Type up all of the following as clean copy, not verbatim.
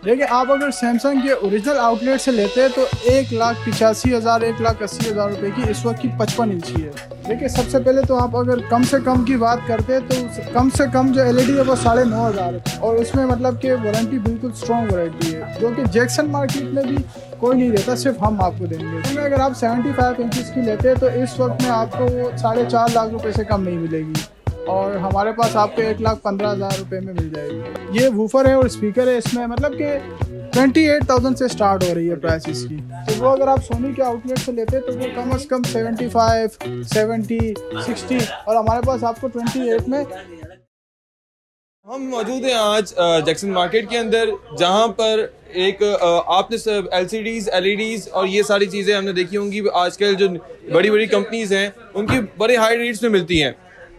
देखिए, आप अगर सैमसंग के ओरिजिनल आउटलेट से लेते हैं तो 1,85,000 1,80,000 रुपये की इस वक्त की 55 इंच की है। देखिए, सबसे पहले तो आप अगर कम से कम की बात करते हैं तो कम से कम जो एलईडी है वो 9,500 है और इसमें मतलब कि वारंटी बिल्कुल स्ट्रॉन्ग वारंटी है, जो कि जैक्सन मार्केट में भी कोई नहीं देता, सिर्फ हम आपको देंगे। इसमें अगर आप 75 इंचज़ की लेते हैं तो इस वक्त में आपको 4.5 लाख रुपये से कम नहीं मिलेगी और हमारे पास आपको 1,15,000 रुपये में मिल जाएगी। ये वूफर है और स्पीकर है, इसमें मतलब कि 28,000 से स्टार्ट हो रही है प्राइस इसकी। तो वो अगर आप सोनी के आउटलेट से लेते हैं तो वो कम से कम 75, 70, 60 और हमारे पास आपको 28 में। हम मौजूद हैं आज जैक्सन मार्केट के अंदर, जहां पर एक आपने सब LCDs, LEDs और ये सारी चीज़ें हमने देखी होंगी। आजकल जो बड़ी बड़ी कंपनीज हैं उनकी बड़े हाई रेट्स में मिलती हैं,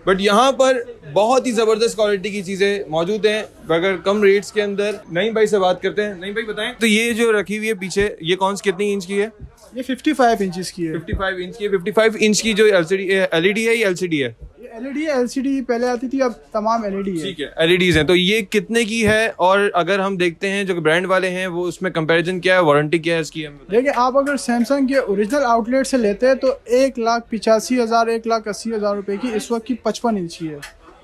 बट यहाँ पर बहुत ही ज़बरदस्त क्वालिटी की चीज़ें मौजूद हैं अगर कम रेट्स के अंदर। नईम भाई से बात करते हैं। नईम भाई बताएं, तो ये जो रखी हुई है पीछे, ये कौन सी कितनी इंच की है? ये 55 इंचज़ की है। 55 इंच की है। 55 इंच की जो LED है, ये LCD है? एलईडी है, एलसीडी पहले आती थी, अब तमाम एलईडी है। ठीक है, LEDs हैं। तो ये कितने की है? और अगर हम देखते हैं जो ब्रांड वाले हैं वो उसमें कंपैरिजन क्या है, वारंटी क्या है इसकी? देखिए, आप अगर सैमसंग के ओरिजिनल आउटलेट से लेते हैं तो 1,85,000 1,80,000 रुपये की इस वक्त की 55 इंच की है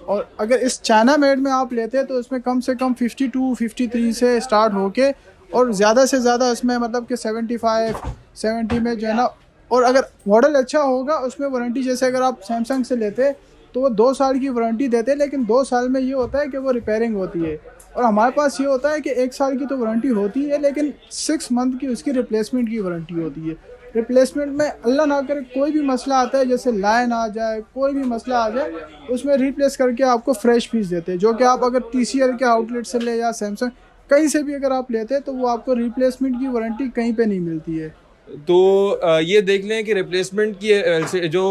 और अगर इस चाइना मेड में आप लेते हैं तो इसमें कम से कम 52, 53 से स्टार्ट होके और ज़्यादा से ज़्यादा इसमें मतलब कि 75, 70 में जो है ना। और अगर मॉडल अच्छा होगा उसमें वारंटी, जैसे अगर आप सैमसंग से लेते तो वो 2 साल की वारंटी देते हैं, लेकिन 2 साल में ये होता है कि वो रिपेयरिंग होती है और हमारे पास ये होता है कि 1 साल की तो वारंटी होती है लेकिन 6 मंथ की उसकी रिप्लेसमेंट की वारंटी होती है। रिप्लेसमेंट में अल्लाह ना करे कोई भी मसला आता है, जैसे लाइन आ जाए, कोई भी मसला आ जाए, उसमें रिप्लेस करके आपको फ्रेश पीस देते हैं, जो कि आप अगर TCL के आउटलेट से ले या सैमसंग कहीं से भी अगर आप लेते हैं तो वो आपको रिप्लेसमेंट की वारंटी कहीं पे नहीं मिलती है। तो ये देख लें कि रिप्लेसमेंट की जो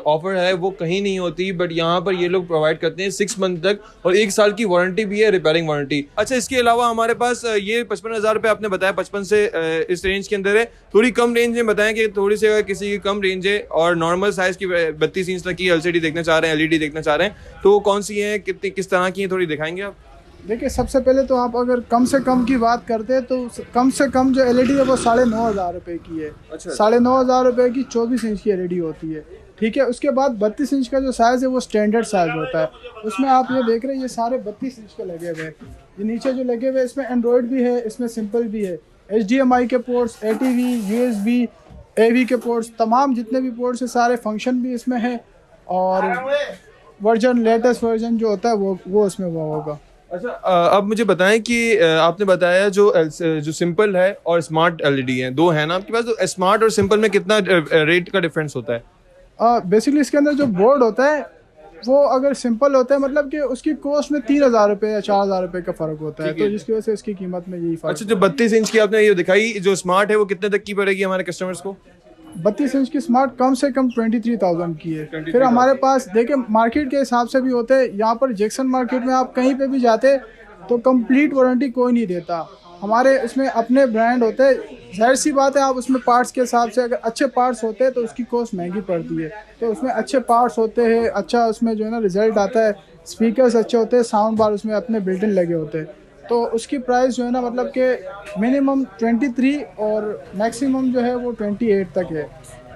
ऑफर है वो कहीं नहीं होती, बट यहाँ पर ये लोग प्रोवाइड करते हैं 6 मंथ तक और 1 साल की वारंटी भी है, रिपेयरिंग वारंटी। अच्छा, इसके अलावा हमारे पास ये 55,000 रुपये आपने बताया, 55 से इस रेंज के अंदर है। थोड़ी कम रेंज में बताएं कि थोड़ी सी अगर किसी की कम रेंज है और नॉर्मल साइज की 32 इंच तक की LCD देखना चाह रहे हैं, LED देखना चाह रहे हैं, तो कौन सी है, कितनी किस तरह की है, थोड़ी दिखाएंगे आप? देखिए, सबसे पहले तो आप अगर कम से कम की बात करते हैं तो कम से कम जो एलईडी है वो 9,500 रुपये की है। अच्छा। 9,500 रुपये की 24 इंच की एलईडी होती है। ठीक है, उसके बाद 32 इंच का जो साइज़ है वो स्टैंडर्ड साइज़ होता है। उसमें आप ये देख रहे हैं ये सारे 32 इंच के लगे हुए हैं। ये नीचे जो लगे हुए हैं इसमें एंड्रॉयड भी है, इसमें सिंपल भी है, HDMI के पोर्ट्स, ATV, USB, AV के पोर्ट्स, तमाम जितने भी पोर्ट्स है सारे फंक्शन भी इसमें है और वर्जन, लेटेस्ट वर्जन जो होता है वो उसमें वो होगा। अच्छा, अब मुझे बताएं कि आपने बताया जो सिंपल है और स्मार्ट LED हैं, दो है ना आपके पास, तो स्मार्ट और सिंपल में कितना रेट का डिफरेंस होता है? बेसिकली इसके अंदर जो बोर्ड होता है वो अगर सिंपल होता है मतलब कि उसकी कॉस्ट में 3,000 रुपये या 4,000 रुपये का फ़र्क होता है, तो जिसकी वजह से इसकी कीमत में यही फ़र्क। अच्छा, जो 32 इंच की आपने ये दिखाई, जो स्मार्ट है वो कितने तक की पड़ेगी हमारे कस्टमर्स को? 32 इंच की स्मार्ट कम से कम 23,000 की है। फिर हमारे पास देखिए मार्केट के हिसाब से भी होते हैं, यहाँ पर जैक्सन मार्केट में आप कहीं पे भी जाते तो कंप्लीट वारंटी कोई नहीं देता। हमारे उसमें अपने ब्रांड होते हैं, जाहिर सी बात है आप उसमें पार्ट्स के हिसाब से अगर अच्छे पार्ट्स होते हैं तो उसकी कॉस्ट महंगी पड़ती है। तो उसमें अच्छे पार्ट्स होते हैं, अच्छा उसमें जो है ना रिजल्ट आता है, स्पीकर्स अच्छे होते हैं, साउंड बार उसमें अपने बिल्ट इन लगे होते हैं, तो उसकी प्राइस जो है ना मतलब कि मिनिमम 23 और मैक्सिमम जो है वो 28 तक है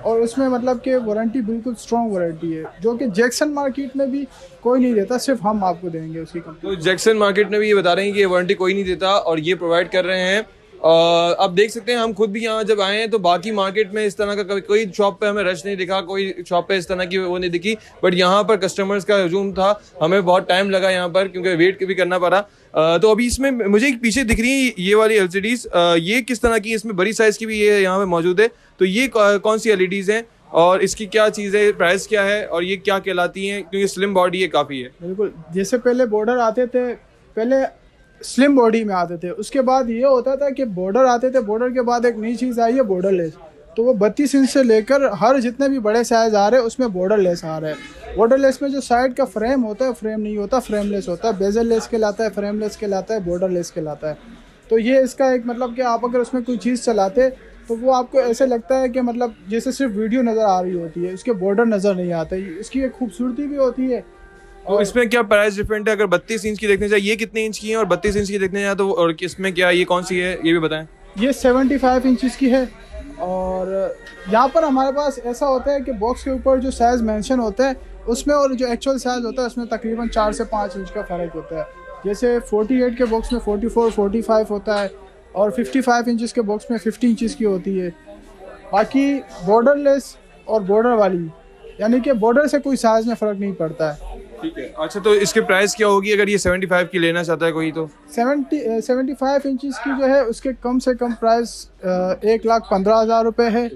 और उसमें मतलब कि वारंटी बिल्कुल स्ट्रॉन्ग वारंटी है, जो कि जैक्सन मार्केट में भी कोई नहीं देता, सिर्फ हम आपको देंगे उसकी कंपनी। तो जैक्सन मार्केट में भी ये बता रहे हैं कि ये वारंटी कोई नहीं देता और ये प्रोवाइड कर रहे हैं। आप देख सकते हैं, हम खुद भी यहाँ जब आए हैं तो बाकी मार्केट में इस तरह का कोई शॉप पे हमें रश नहीं दिखा, कोई शॉप पे इस तरह की वो नहीं दिखी, बट यहाँ पर कस्टमर्स का हजूम था। हमें बहुत टाइम लगा यहाँ पर क्योंकि वेट भी करना पड़ा। तो अभी इसमें मुझे एक पीछे दिख रही है ये वाली LCDs, ये किस तरह की, इसमें बड़ी साइज़ की भी ये यहाँ पे मौजूद है, तो ये कौन सी LEDs हैं और इसकी क्या चीज़ है, प्राइस क्या है और ये क्या कहलाती हैं, क्योंकि स्लिम बॉडी ये काफ़ी है? बिल्कुल, जैसे पहले बॉर्डर आते थे, पहले स्लिम बॉडी में आते थे, उसके बाद ये होता था कि बॉर्डर आते थे, बॉर्डर के बाद एक नई चीज़ आई है बॉर्डरलेस, तो वो 32 इंच से लेकर हर जितने भी बड़े साइज़ आ रहे हैं उसमें बॉर्डरलेस आ रहा है। बॉर्डरलेस में जो साइड का फ्रेम होता है फ्रेम नहीं होता, फ्रेमलेस होता है, बेजल लेस कहलाता है, फ्रेमलेस कहलाता है, बॉर्डरलेस कहलाता है। तो ये इसका एक मतलब कि आप अगर उसमें कोई चीज़ चलाते तो वो आपको ऐसे लगता है कि मतलब जैसे सिर्फ वीडियो नज़र आ रही होती है, इसके बॉर्डर नज़र नहीं आते। इसकी एक खूबसूरती भी होती है तो इसमें क्या प्राइस डिफरेंट है? अगर 32 इंच की देखने जाए ये कितने इंच की है, और 32 इंच की देखने जाए तो और इसमें क्या ये कौन सी है ये भी बताएं। ये 75 इंचज़ की है। और यहाँ पर हमारे पास ऐसा होता है कि बॉक्स के ऊपर जो साइज़ मेंशन होता है उसमें और जो एक्चुअल साइज़ होता है उसमें तकरीबन 4 से 5 इंच का फ़र्क होता है। जैसे 48 के बॉक्स में 44, 45 होता है और 55 इंचज़ के बॉक्स में 50 इंचज़ की होती है। बाकी बॉर्डरलेस और बॉर्डर वाली, यानी कि बॉर्डर से कोई साइज़ में फ़र्क नहीं पड़ता है। ठीक है, अच्छा तो इसके प्राइस क्या होगी अगर ये 75 की लेना चाहता है कोई? तो 75 इंचज़ की जो है उसके कम से कम प्राइस 1,15,000 रुपये है।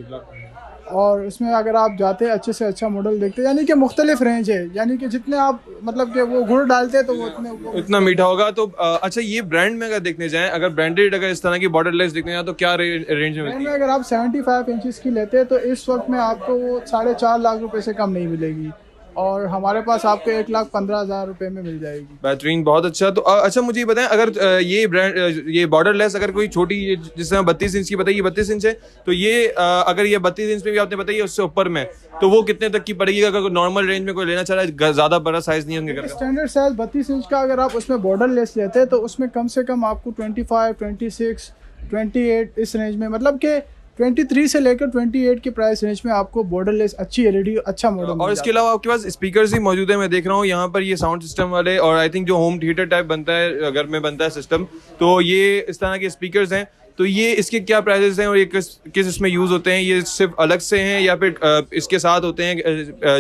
और उसमें अगर आप जाते हैं अच्छे से अच्छा मॉडल देखते हैं, यानी कि मुख्तलिफ रेंज है, यानी कि जितने आप मतलब कि वो गुड़ डालते हैं तो वो इतना मीठा होगा। तो अच्छा ये ब्रांड में अगर देखने जाएं, अगर ब्रांडेड अगर इस तरह की बॉर्डरलेस देखने जाएं तो क्या रेंज में मिलती है? अगर आप 75 इंचज़ की लेते हैं तो इस वक्त में आपको वो 4.5 लाख रुपए से कम नहीं मिलेगी, और हमारे पास आपको 1,15,000 रुपये में मिल जाएगी। बेहतरीन, बहुत अच्छा। तो अच्छा मुझे ये बताएं, अगर ये ब्रांड ये बॉर्डरलेस अगर कोई छोटी जिसमें 32 इंच की बताइए, 32 इंच है, तो ये अगर ये 32 इंच में भी आपने बताइए उससे ऊपर में, तो वो कितने तक की पड़ेगी? अगर नॉर्मल रेंज में कोई लेना चाह रहा है, ज्यादा बड़ा साइज नहीं है उनके घर का? स्टैंडर्ड साइज 32 इंच का अगर आप उसमें बॉर्डरलेस लेते हैं तो उसमें कम से कम आपको 25, 26, 28 इस रेंज में, मतलब कि 23 से लेकर 28 की प्राइस रेंज में आपको बॉर्डरलेस अच्छी एलईडी अच्छा मॉडल। और इसके अलावा आपके पास स्पीकर्स भी मौजूद है, मैं देख रहा हूँ यहाँ पर ये साउंड सिस्टम वाले, और आई थिंक जो होम थिएटर टाइप बनता है घर में बनता है सिस्टम, तो ये इस तरह के स्पीकर्स हैं। तो ये इसके क्या प्राइसेस हैं और ये किस इसमें यूज़ होते हैं? ये सिर्फ अलग से हैं या फिर इसके साथ होते हैं,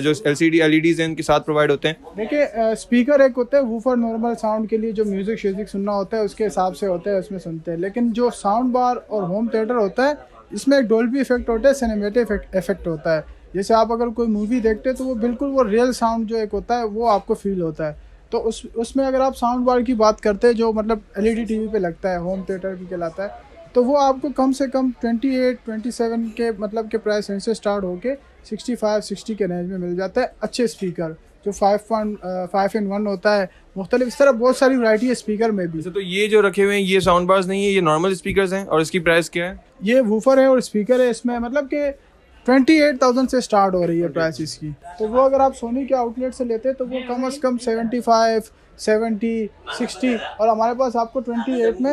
जो LEDs हैं इनके साथ प्रोवाइड होते हैं? देखिए स्पीकर एक होता है वूफर, नॉर्मल साउंड के लिए जो म्यूजिक शेजिक सुनना होता है उसके हिसाब से होता है, उसमें सुनते हैं। लेकिन जो साउंड बार और होम थिएटर होता है इसमें एक डोल्बी इफेक्ट होता है, सिनेमेटिक इफेक्ट होता है। जैसे आप अगर कोई मूवी देखते हैं तो वो बिल्कुल वो रियल साउंड जो एक होता है वो आपको फील होता है। तो उसमें अगर आप साउंड बार की बात करते हैं जो मतलब LED टीवी पे लगता है, होम थिएटर भी कहलाता है, तो वो आपको कम से कम 28, 27 के मतलब के प्राइस रेंज से स्टार्ट होके 65, 60 के रेंज में मिल जाता है। अच्छे स्पीकर जो 5.1 होता है, मुख्तलिफ इस तरह बहुत सारी वैरायटी है स्पीकर में भी। तो ये जो रखे हुए हैं ये साउंड बार्स नहीं है, ये नॉर्मल स्पीकर्स हैं, और इसकी प्राइस क्या है? ये वूफर है और स्पीकर है, इसमें मतलब कि 28,000 से स्टार्ट हो रही है प्राइस इसकी। तो वो अगर आप सोनी के आउटलेट से लेते हैं तो वो कम से कम 75, 70, 60, और हमारे पास आपको 28 में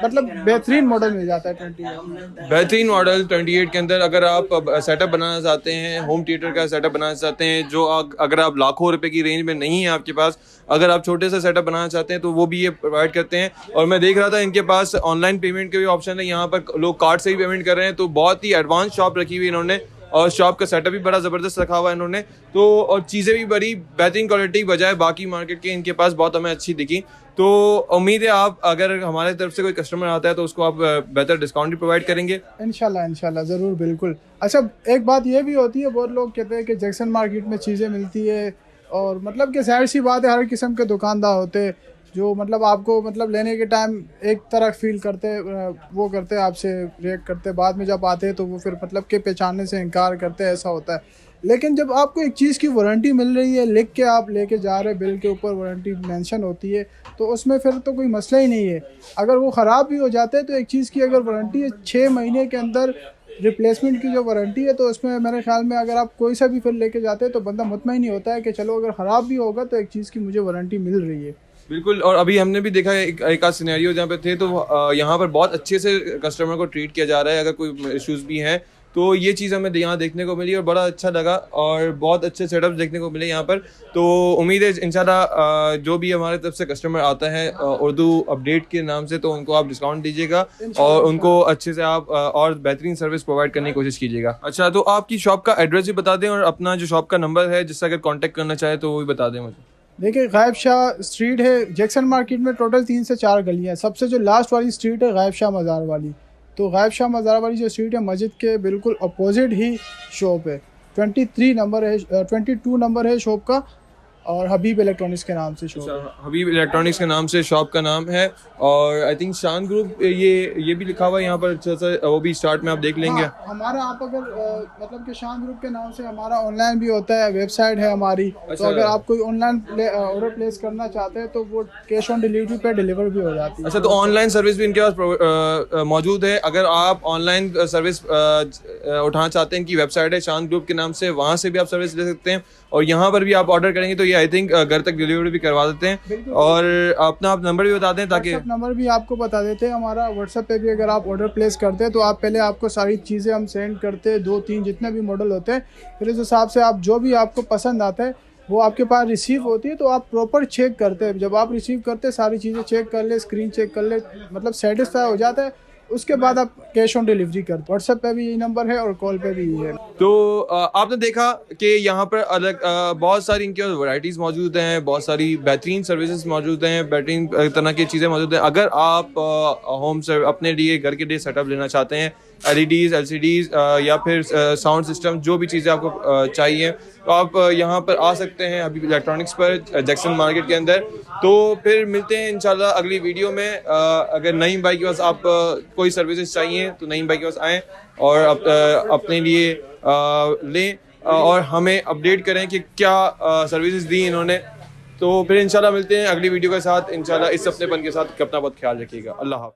मतलब बेहतरीन मॉडल मिल जाता है। 28 में बेहतरीन मॉडल 28 के अंदर अगर आप सेटअप बनाना चाहते हैं, होम थिएटर का सेटअप बनाना चाहते हैं, जो अगर आप लाखों रुपए की रेंज में नहीं है आपके पास, अगर आप छोटे सा सेटअप बनाना चाहते हैं तो वो भी ये प्रोवाइड करते हैं। और मैं देख रहा था इनके पास ऑनलाइन पेमेंट के भी ऑप्शन है, यहाँ पर लोग कार्ड से ही पेमेंट कर रहे हैं। तो बहुत ही एडवांस शॉप रखी हुई इन्होंने, और शॉप का सेटअप भी बड़ा ज़बरदस्त रखा हुआ है इन्होंने। तो और चीज़ें भी बड़ी बेहतरीन क्वालिटी बजाय बाकी मार्केट के इनके पास बहुत हमें अच्छी दिखी। तो उम्मीद है आप अगर हमारे तरफ से कोई कस्टमर आता है तो उसको आप बेहतर डिस्काउंट भी प्रोवाइड करेंगे। इंशाल्लाह ज़रूर, बिल्कुल। अच्छा एक बात ये भी होती है, बहुत लोग कहते हैं कि जैक्सन मार्केट में चीज़ें मिलती है, और मतलब कि जाहिर सी बात है हर किस्म के दुकानदार होते हैं जो मतलब आपको मतलब लेने के टाइम एक तरह फील करते, वो करते आपसे रिएक्ट करते, बाद में जब आते हैं तो वो फिर मतलब के पहचानने से इनकार करते, ऐसा होता है। लेकिन जब आपको एक चीज़ की वारंटी मिल रही है, लिख के आप लेके जा रहे, बिल के ऊपर वारंटी मेंशन होती है, तो उसमें फिर तो कोई मसला ही नहीं है। अगर वो ख़राब भी हो जाते हैं तो एक चीज़ की अगर वारंटी है 6 महीने के अंदर रिप्लेसमेंट की जो वारंटी है, तो उसमें मेरे ख्याल में अगर आप कोई सा भी फिर लेके जाते हैं तो बंदा मुतमईन ही होता है कि चलो अगर ख़राब भी होगा तो एक चीज़ की मुझे वारंटी मिल रही है। बिल्कुल। और अभी हमने भी देखा है एक आध सिनेरियो जहाँ पे थे, तो यहाँ पर बहुत अच्छे से कस्टमर को ट्रीट किया जा रहा है अगर कोई इश्यूज़ भी हैं। तो ये चीज़ हमें यहाँ देखने को मिली और बड़ा अच्छा लगा, और बहुत अच्छे सेटअप देखने को मिले यहाँ पर। तो उम्मीद है इंशाल्लाह जो भी हमारे तरफ से कस्टमर आता है उर्दू अपडेट के नाम से, तो उनको आप डिस्काउंट दीजिएगा और उनको अच्छे से आप और बेहतरीन सर्विस प्रोवाइड करने की कोशिश कीजिएगा। अच्छा, तो आपकी शॉप का एड्रेस भी बता दें और अपना जो शॉप का नंबर है जिससे अगर कॉन्टैक्ट करना चाहे तो वो भी बता दें मुझे। देखिए गायब शाह स्ट्रीट है जैक्सन मार्केट में, टोटल 3 से 4 गलियाँ। सबसे जो लास्ट वाली स्ट्रीट है गायब शाह मज़ार वाली, तो गायब शाह मज़ार वाली जो स्ट्रीट है मस्जिद के बिल्कुल अपोजिट ही शॉप है। 23 नंबर है, 22 नंबर है शॉप का, और हबीब इलेक्ट्रॉनिक्स के नाम से शॉप है। हबीब इलेक्ट्रॉनिक्स के नाम से शॉप का नाम है, और आई थिंक शान ग्रुप ये भी लिखा हुआ है यहाँ पर, अच्छा सा वो भी स्टार्ट में आप देख लेंगे। हाँ, हमारा आप अगर मतलब कि शान ग्रुप के नाम से हमारा ऑनलाइन भी होता है, वेबसाइट है हमारी। तो अगर आप कोई ऑनलाइन ऑर्डर प्लेस करना चाहते हैं तो वो कैश ऑन डिलीवरी पे डिलीवर भी हो जाती है। अच्छा, तो ऑनलाइन सर्विस भी इनके पास मौजूद है। अगर आप ऑनलाइन सर्विस उठाना चाहते हैं, इनकी वेबसाइट है शान ग्रुप के नाम से, वहाँ से भी आप सर्विस ले सकते हैं, और यहाँ पर भी आप ऑर्डर करेंगे तो चाहिए आई थिंक घर तक डिलीवरी भी करवा देते हैं। और अपना आप नंबर भी बता दें ताकि। व्हाट्सएप नंबर भी आपको बता देते हैं हमारा। व्हाट्सएप पे भी अगर आप ऑर्डर प्लेस करते हैं तो आप पहले आपको सारी चीज़ें हम सेंड करते हैं, 2-3 जितने भी मॉडल होते हैं, फिर इस हिसाब से आप जो भी आपको पसंद आता है वो आपके पास रिसीव होती है, तो आप प्रॉपर चेक करते हैं। जब आप रिसीव करते हैं सारी चीज़ें चेक कर ले, स्क्रीन चेक कर ले, मतलब सेटिस्फाई हो जाता है, उसके बाद आप कैश ऑन डिलीवरी करते। व्हाट्सएप पे भी यही नंबर है और कॉल पे भी यही है। तो आपने देखा कि यहाँ पर अलग बहुत सारी इनके वैरायटीज़ मौजूद हैं, बहुत सारी बेहतरीन सर्विसेज मौजूद हैं, बेहतरीन तरह की चीज़ें मौजूद हैं। अगर आप होम से अपने लिए घर के लिए सेटअप लेना चाहते हैं, LEDs LCDs या फिर साउंड सिस्टम, जो भी चीज़ें आपको चाहिए, तो आप यहाँ पर आ सकते हैं अभी इलेक्ट्रॉनिक्स पर जैक्सन मार्केट के अंदर। तो फिर मिलते हैं इंशाल्लाह अगली वीडियो में। अगर नईम भाई के पास आप कोई सर्विसेज चाहिए तो नईम भाई के पास आएँ और अपने लिए लें और हमें अपडेट करें कि क्या सर्विसेज दी इन्होंने। तो फिर इंशाल्लाह मिलते हैं अगली वीडियो के साथ। इंशाल्लाह इस अपनेपन के साथ अपना बहुत ख्याल रखिएगा। अल्लाह हाफ़िज़।